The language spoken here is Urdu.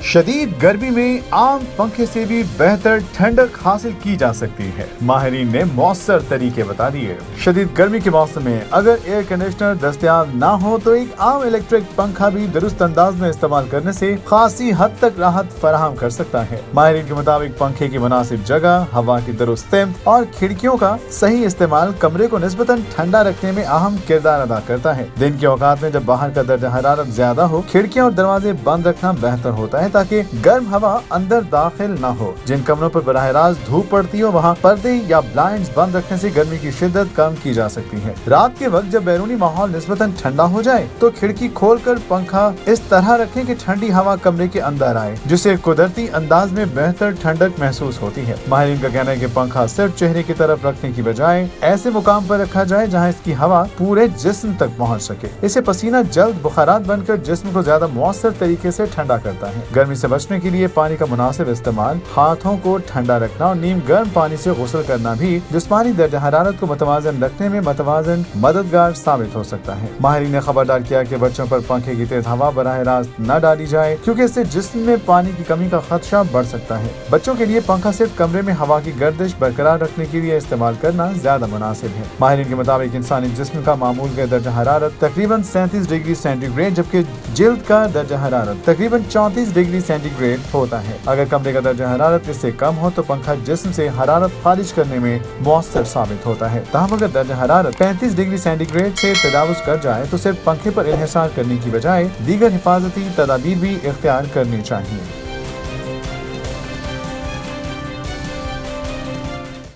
شدید گرمی میں عام پنکھے سے بھی بہتر ٹھنڈک حاصل کی جا سکتی ہے۔ ماہرین نے مؤثر طریقے بتا دیے۔ شدید گرمی کے موسم میں اگر ایئر کنڈیشنر دستیاب نہ ہو تو ایک عام الیکٹرک پنکھا بھی درست انداز میں استعمال کرنے سے خاصی حد تک راحت فراہم کر سکتا ہے۔ ماہرین کے مطابق پنکھے کی مناسب جگہ، ہوا کی درست سمت اور کھڑکیوں کا صحیح استعمال کمرے کو نسبتاً ٹھنڈا رکھنے میں اہم کردار ادا کرتا ہے۔ دن کے اوقات میں جب باہر کا درجہ حرارت زیادہ ہو، کھڑکیاں اور دروازے بند رکھنا بہتر ہوتا ہے تاکہ گرم ہوا اندر داخل نہ ہو۔ جن کمروں پر براہ راست دھوپ پڑتی ہو وہاں پردے یا بلائنڈز بند رکھنے سے گرمی کی شدت کم کی جا سکتی ہے۔ رات کے وقت جب بیرونی ماحول نسبتاً ٹھنڈا ہو جائے تو کھڑکی کھول کر پنکھا اس طرح رکھیں کہ ٹھنڈی ہوا کمرے کے اندر آئے، جس سے قدرتی انداز میں بہتر ٹھنڈک محسوس ہوتی ہے۔ ماہرین کا کہنا ہے کہ پنکھا صرف چہرے کی طرف رکھنے کی بجائے ایسے مقام پر رکھا جائے جہاں اس کی ہوا پورے جسم تک پہنچ سکے۔ اسے پسینہ جلد بخارات بن کر جسم کو زیادہ مؤثر طریقے سے ٹھنڈا کرتا ہے۔ گرمی سے بچنے کے لیے پانی کا مناسب استعمال، ہاتھوں کو ٹھنڈا رکھنا اور نیم گرم پانی سے غسل کرنا بھی جسمانی درجہ حرارت کو متوازن رکھنے میں مددگار ثابت ہو سکتا ہے۔ ماہرین نے خبردار کیا کہ بچوں پر پنکھے کی تیز ہوا براہ راست نہ ڈالی جائے کیونکہ اس سے جسم میں پانی کی کمی کا خدشہ بڑھ سکتا ہے۔ بچوں کے لیے پنکھا صرف کمرے میں ہوا کی گردش برقرار رکھنے کے لیے استعمال کرنا زیادہ مناسب ہے۔ ماہرین کے مطابق انسانی جسم کا معمول کا درجہ حرارت تقریباً 37 ڈگری سینٹی گریڈ جبکہ جلد کا درجہ حرارت تقریباً 34 ڈگری سینٹی گریڈ ہوتا ہے۔ اگر کمرے کا درجہ حرارت اس سے کم ہو تو پنکھا جسم سے حرارت خارج کرنے میں مؤثر ثابت ہوتا ہے۔ تاہم اگر درجہ حرارت 35 ڈگری سینٹی گریڈ سے تجاوز کر جائے تو صرف پنکھے پر انحصار کرنے کی بجائے دیگر حفاظتی تدابیر بھی اختیار کرنی چاہیے۔